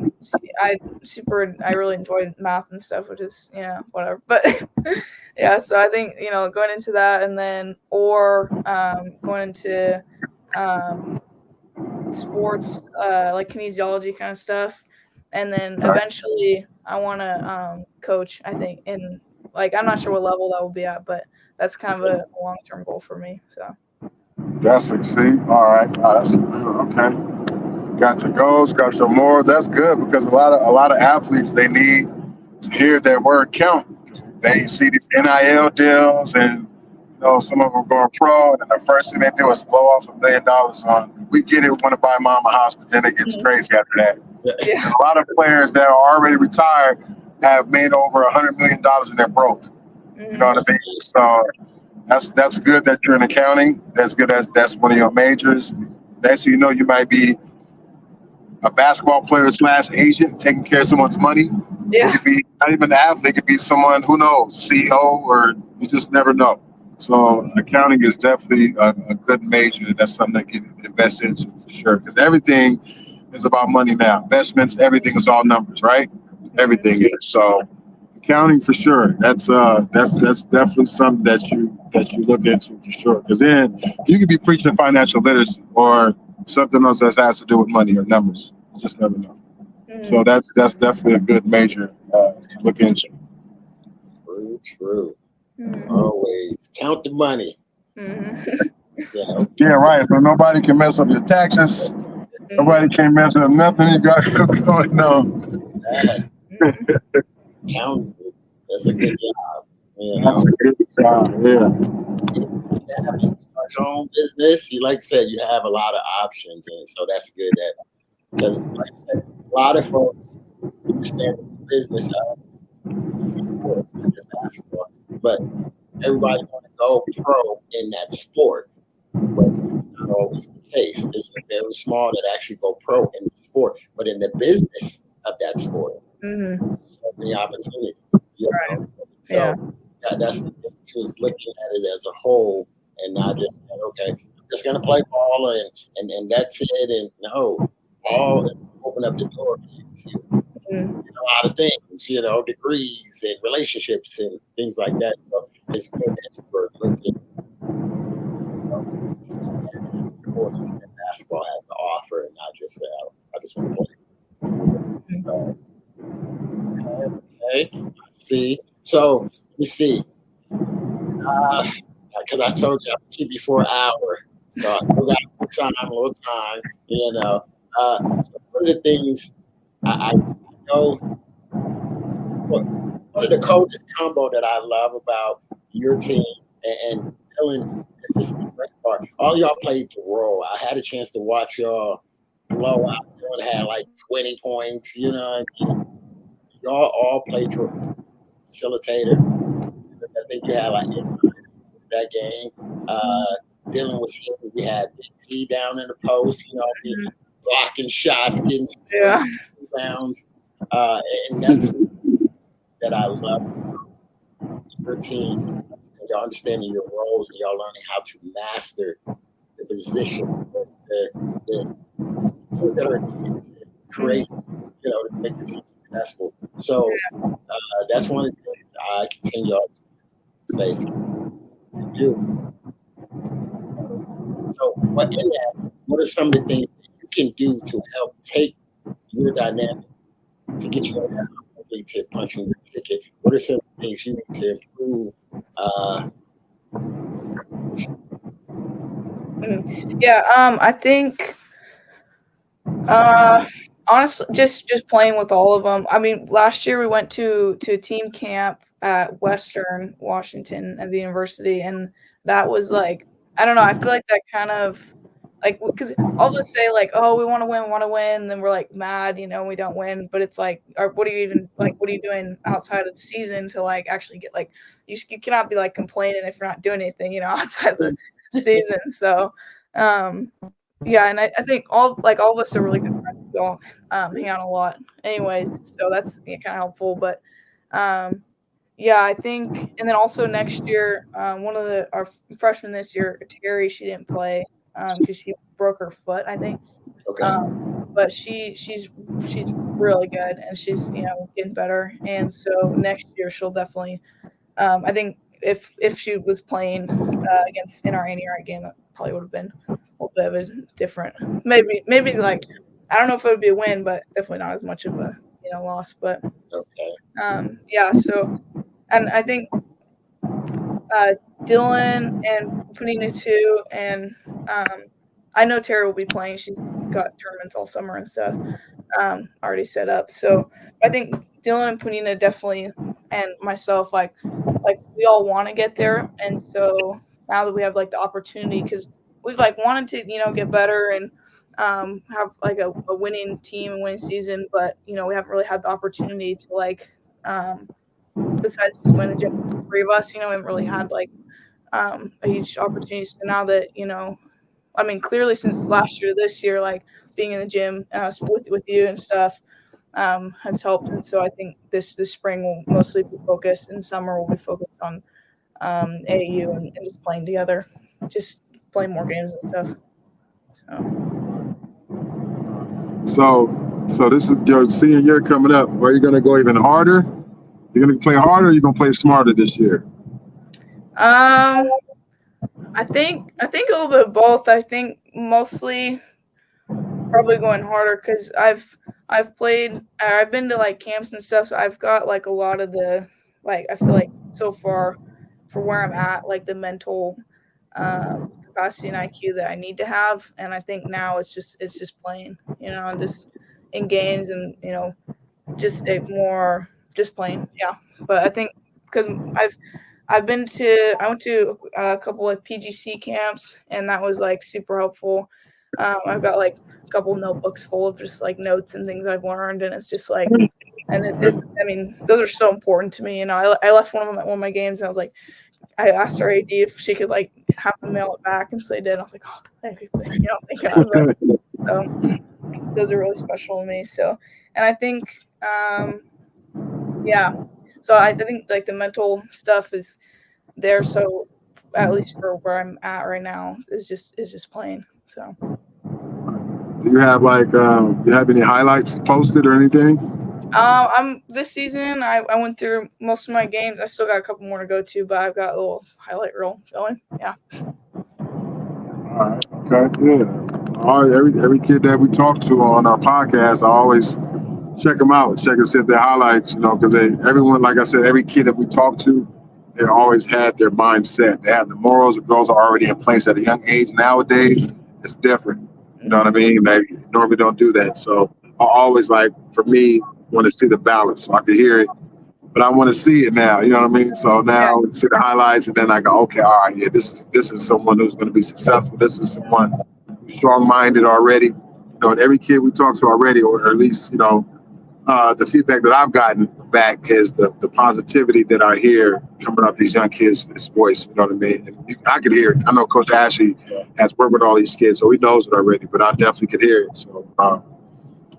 really enjoy math and stuff, which is whatever. But yeah, so I think going into that, and then going into sports, like kinesiology kind of stuff, and then eventually I want to coach. I think, and I'm not sure what level that will be at, but that's kind of a long-term goal for me. So that's see. All right, that's okay. Got your goals, got your morals. That's good, because a lot of athletes, they need to hear their word count. They see these NIL deals, and some of them going pro, and the first thing they do is blow off $1 million on. We get it, we want to buy mom a house, but then it gets crazy after that. Yeah. A lot of players that are already retired have made over $100 million and they're broke. You know what I mean? So that's good that you're in accounting. That's good. That's one of your majors. Next, you might be a basketball player / agent taking care of someone's money. Yeah. It could be not even an athlete. It could be someone, who knows, CEO, or you just never know. So accounting is definitely a good major. That's something that you can invest into for sure, because everything is about money now. Investments, everything is all numbers, right? Everything is. So accounting for sure. That's definitely something that you look into for sure. Because then you could be preaching financial literacy or something else that has to do with money or numbers. You just never know. So that's definitely a good major to look into. True. Always count the money. Yeah, right. So nobody can mess up your taxes. Nobody can mess up nothing you got going on. Counting, that's a good job. That's a good job. Yeah. You start your own business. Like I said, you have a lot of options, and so that's good. Because, like I said, a lot of folks understand the business of sports, not just basketball, but everybody want to go pro in that sport. But it's not always the case. It's very small that actually go pro in the sport, but in the business of that sport, so many opportunities. Right. So that's the thing too, is looking at it as a whole and not just okay, I'm just gonna play ball and that's it. And no, ball is open up the door for you to a lot of things, degrees and relationships and things like that. So it's good that you're looking that basketball has to offer, and not just say, I just want to play. Okay, see. So let me see. Because I told you I would keep you for an hour, so I still got a little time. So one of the things I know, one of the coldest combo that I love about your team and Dylan, this is the great part. All y'all played the role. I had a chance to watch y'all blow out one had like 20 points. You know, what I mean, you all played your facilitator. I think you had like 8 that game. Dylan was here. We had Big P down in the post. You know, what I mean, blocking shots, getting Yeah. rebounds, and that's that I love your team. Y'all understanding your roles and y'all learning how to master the position that are needed to create, to make the team successful. So that's one of the things I continue to say to do. So, but in that, what are some of the things that you can do to help take your dynamic to get you to punching your ticket? What are some things you need to improve? I think honestly, just playing with all of them. I mean, last year we went to team camp at Western Washington at the university, and that was like, I don't know. I feel like that kind of like, because all of us say like, oh, we want to win, and then we're like mad, we don't win. But it's like, or what are you even like? What are you doing outside of the season to like actually get like? You cannot be like complaining if you're not doing anything, outside the season. So, yeah, and I think all of us are really good friends. We all hang out a lot, anyways. So that's kind of helpful. But yeah, I think, and then also next year, one of our freshmen this year, Terry, she didn't play because she broke her foot, I think. Okay. But she's really good, and she's getting better. And so next year she'll definitely. I think if she was playing against in our NER game, it probably would have been a little bit of a different. Maybe like, I don't know if it would be a win, but definitely not as much of a loss. But okay. Yeah. So, and I think Dylan and Panina too, and I know Tara will be playing. She's got tournaments all summer and stuff already set up. So I think Dylan and Panina definitely, and myself, like we all want to get there. And so now that we have like the opportunity, because we've like wanted to get better and have like a winning team and winning season, but we haven't really had the opportunity to like besides just going to the gym, 3 of us, we haven't really had like a huge opportunity. So now that I mean, clearly since last year to this year, like being in the gym with you and stuff has helped. And so I think this spring will mostly be focused, and summer will be focused on AAU and just playing together, just playing more games and stuff. So this is your senior year coming up. Are you going to go even harder? You're going to play harder, or you're going to play smarter this year? I think a little bit of both. I think mostly probably going harder because I've played. I've been to like camps and stuff, so I've got like a lot of the like. I feel like so far for where I'm at, like the mental capacity and IQ that I need to have, and I think now it's just playing, and just in games and just more just playing. Yeah, but I think because I went to a couple of PGC camps, and that was like super helpful. I've got like a couple notebooks full of just like notes and things I've learned, and it's just like, and it's I mean, those are so important to me. I left one of them at one of my games, and I was like, I asked our AD if she could like have them mail it back, and so they did. I was like, oh, thank God. So those are really special to me. So, and I think, yeah. So I think like the mental stuff is there. So at least for where I'm at right now is just playing. So. Do you have any highlights posted or anything? I'm this season. I went through most of my games. I still got a couple more to go to, but I've got a little highlight reel going. Yeah. All right. Okay. Yeah. All right. Every kid that we talk to on our podcast, I always check them out. Check and see if they're highlights. Because everyone, like I said, every kid that we talk to, they always had their mindset. They have the morals and goals are already in place at a young age. Nowadays, it's different. You know what I mean? They normally don't do that. So I always for me, want to see the balance. So I can hear it, but I want to see it now. You know what I mean? So now I see the highlights, and then I go, okay, all right, this is someone who's going to be successful. This is someone who's strong-minded already. and every kid we talked to already, or at least, the feedback that I've gotten back is the positivity that I hear coming out these young kids' voice. You know what I mean? And I could hear it. I know Coach Ashley has worked with all these kids, so he knows it already. But I definitely could hear it. So I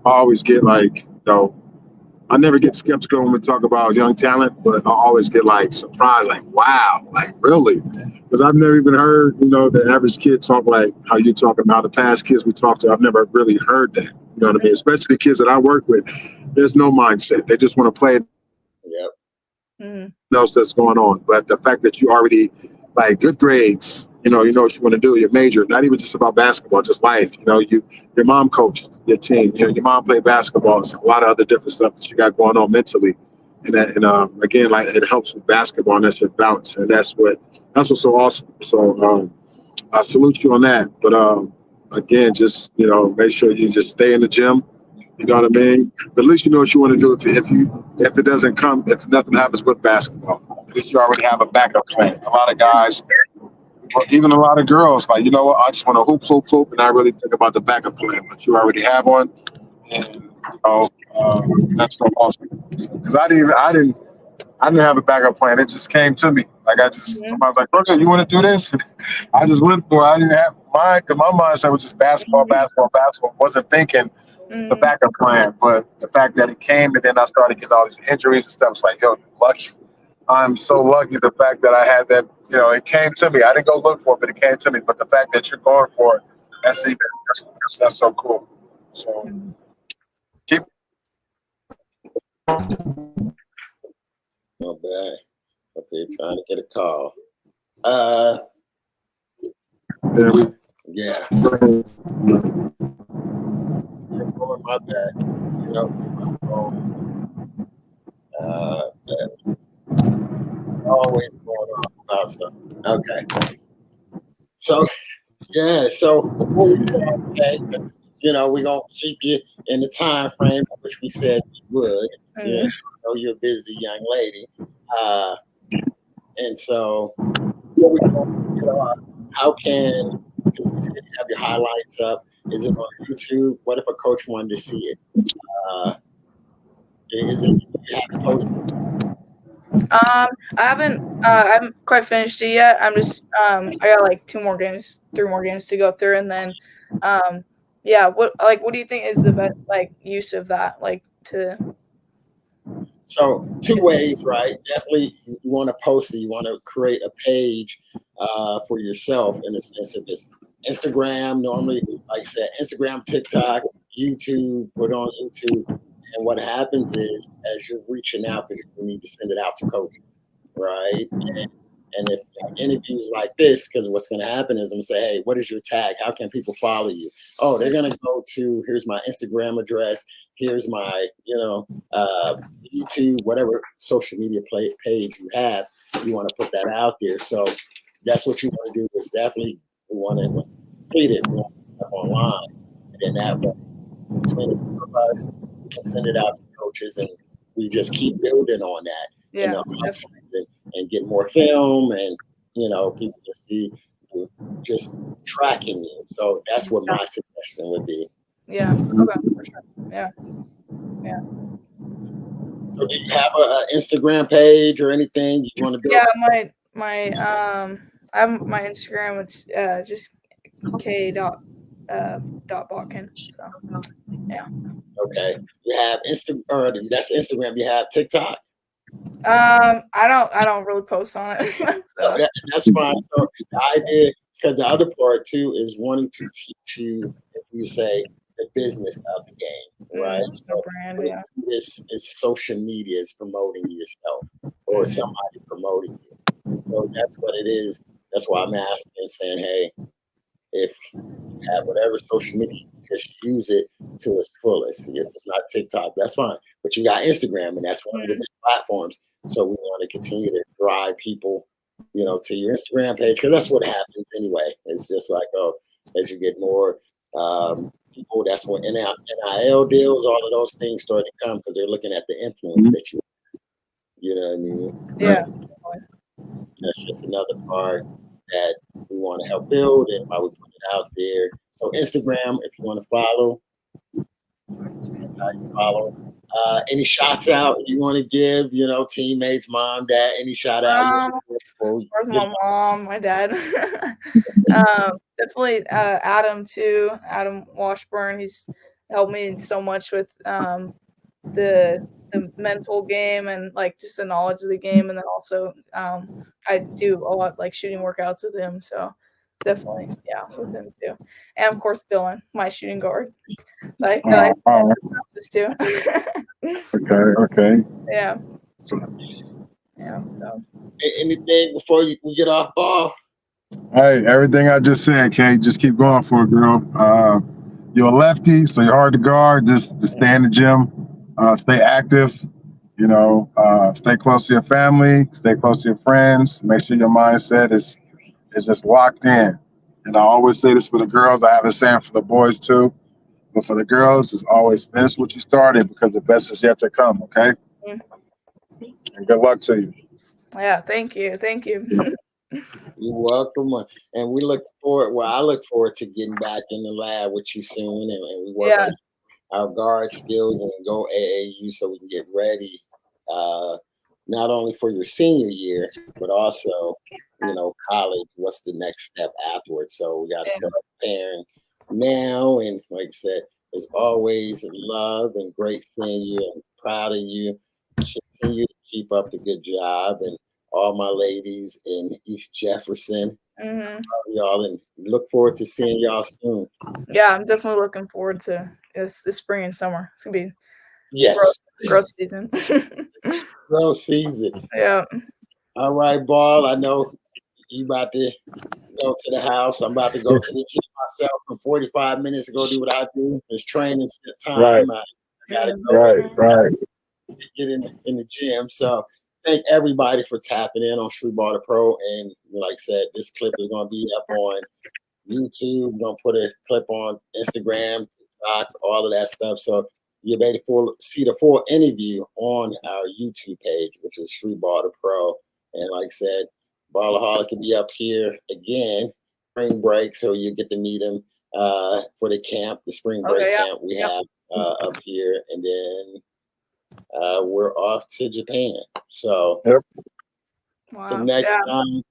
always get I never get skeptical when we talk about young talent, but I always get surprised, wow, really? Because I've never even heard, the average kid talk like how you talk about the past kids we talked to. I've never really heard that. You know what I mean? Especially the kids that I work with, there's no mindset. They just want to play. Yep. Else that's going on. But the fact that you already good grades, you know what you want to do, your major, not even just about basketball, just life. Your mom coached your team, your mom played basketball. It's a lot of other different stuff that you got going on mentally. And again, it helps with basketball, and that's your balance. And that's what's so awesome. So I salute you on that. But again, just make sure you just stay in the gym. You know what I mean? But at least you know what you want to do if it doesn't come, if nothing happens with basketball. At least you already have a backup plan. A lot of guys, even a lot of girls, I just want to hoop, and I really think about the backup plan. But you already have one, and that's so awesome. Because I didn't have a backup plan. It just came to me. Somebody's like, okay, you want to do this? And I just went for it. I didn't have my mindset was just basketball. Wasn't thinking the backup plan, but the fact that it came and then I started getting all these injuries and stuff, it's like, yo, you're lucky. I'm so lucky the fact that I had that, it came to me. I didn't go look for it, but it came to me. But the fact that you're going for it, that's so cool. So keep. Not bad. Okay, trying to get a call. Yeah. My bad. Always going off about something. Okay. So before we go, okay, we're gonna keep you in the time frame which we said we would. Yeah, you're a busy young lady. And so before we go, how can, because you said you have your highlights up, is it on YouTube? What if a coach wanted to see it? Is it you have to post it? I haven't quite finished it yet. I'm just I got 3 more games to go through, and then what do you think is the best use of that to? So 2 ways, right? Definitely you want to post it, you want to create a page for yourself in the sense of this Instagram, normally, like I said, Instagram, TikTok, YouTube, put on YouTube. And what happens is, as you're reaching out, because you need to send it out to coaches, right? And if interviews like this, because what's going to happen is I'm going to say, hey, what is your tag? How can people follow you? Oh, they're going to go to, here's my Instagram address. Here's my, YouTube, whatever social media page you have. You want to put that out there. So that's what you want to do is definitely we want to, once it's completed, we want to put it online. And then that way, between the 2 of us, we can send it out to coaches and we just keep building on that. Yeah. And get more film and, people to see just tracking you. So that's what my suggestion would be. Yeah. Okay. For sure. Yeah. Yeah. So do you have an Instagram page or anything you want to build? Yeah, my I have my Instagram. It's just Kay Botkin. So yeah. Okay. You have that's Instagram. You have TikTok? I don't really post on it. So. That's fine. So the idea, because the other part too is wanting to teach you, if you say, the business of the game, right? So brand, yeah. This is social media is promoting yourself or somebody promoting you. So that's what it is. That's why I'm asking and saying, hey, if you have whatever social media, just use it to its fullest. If it's not TikTok, that's fine. But you got Instagram, and that's one of the big platforms. So we want to continue to drive people, to your Instagram page, because that's what happens anyway. It's just like, as you get more people, that's when NIL deals, all of those things start to come because they're looking at the influence that you know what I mean? Yeah. That's just another part that we want to help build and why we put it out there. So Instagram, if you want to follow, you follow. Any shots out you want to give? Teammates, mom, dad. Any shout out? Where's my mom, my dad? Definitely Adam too. Adam Washburn. He's helped me so much with the mental game and like just the knowledge of the game, and then also I do a lot like shooting workouts with him. So definitely, yeah, with him too, and of course Dylan, my shooting guard. Like that I too. Okay. Yeah. Yeah. So. Anything before we get off, ball? Hey, everything I just said, Kate, just keep going for it, girl. You're a lefty, so you're hard to guard. Just stay in the gym, stay active, stay close to your family, stay close to your friends. Make sure your mindset is just locked in. And I always say this for the girls. I have it saying for the boys too. But for the girls, it's always finish what you started because the best is yet to come, okay? Mm. And good luck to you. Yeah, thank you. You're welcome. And we look forward, I look forward to getting back in the lab with you soon, and we work on our guard skills and go AAU so we can get ready, not only for your senior year, but also, college. What's the next step afterwards? So we got to start preparing now. And like I said, as always, love and great seeing you and proud of you. Continue to keep up the good job, and all my ladies in East Jefferson. Y'all, and look forward to seeing y'all soon. Yeah, I'm definitely looking forward to this spring and summer. It's gonna be growth season. Growth season. Yeah. All right, Ball. I know you about to go to the house. I'm about to go to the gym myself for 45 minutes to go do what I do. There's training time. Right. I gotta go Right. get in the gym. So thank everybody for tapping in on Streetball the Pro. And like I said, this clip is going to be up on YouTube. We're going to put a clip on Instagram, TikTok, all of that stuff. So you'll be able to see the full interview on our YouTube page, which is Streetball the Pro. And like I said, Ballaholic can be up here again, spring break. So you get to meet him for the camp, the spring break camp we have up here. And then we're off to Japan. So, so next time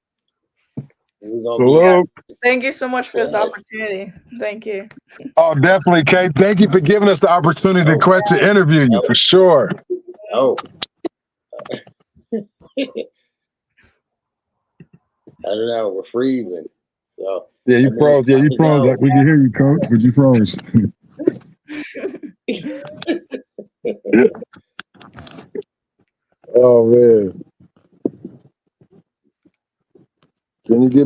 we're gonna be. Thank you so much for this opportunity. Thank you. Oh, definitely, Kate. Thank you for giving us the opportunity to interview you for sure. Oh. I don't know. We're freezing. So yeah, you froze. Yeah, you froze. Like we can hear you, Coach, but you froze. Oh man. Can you give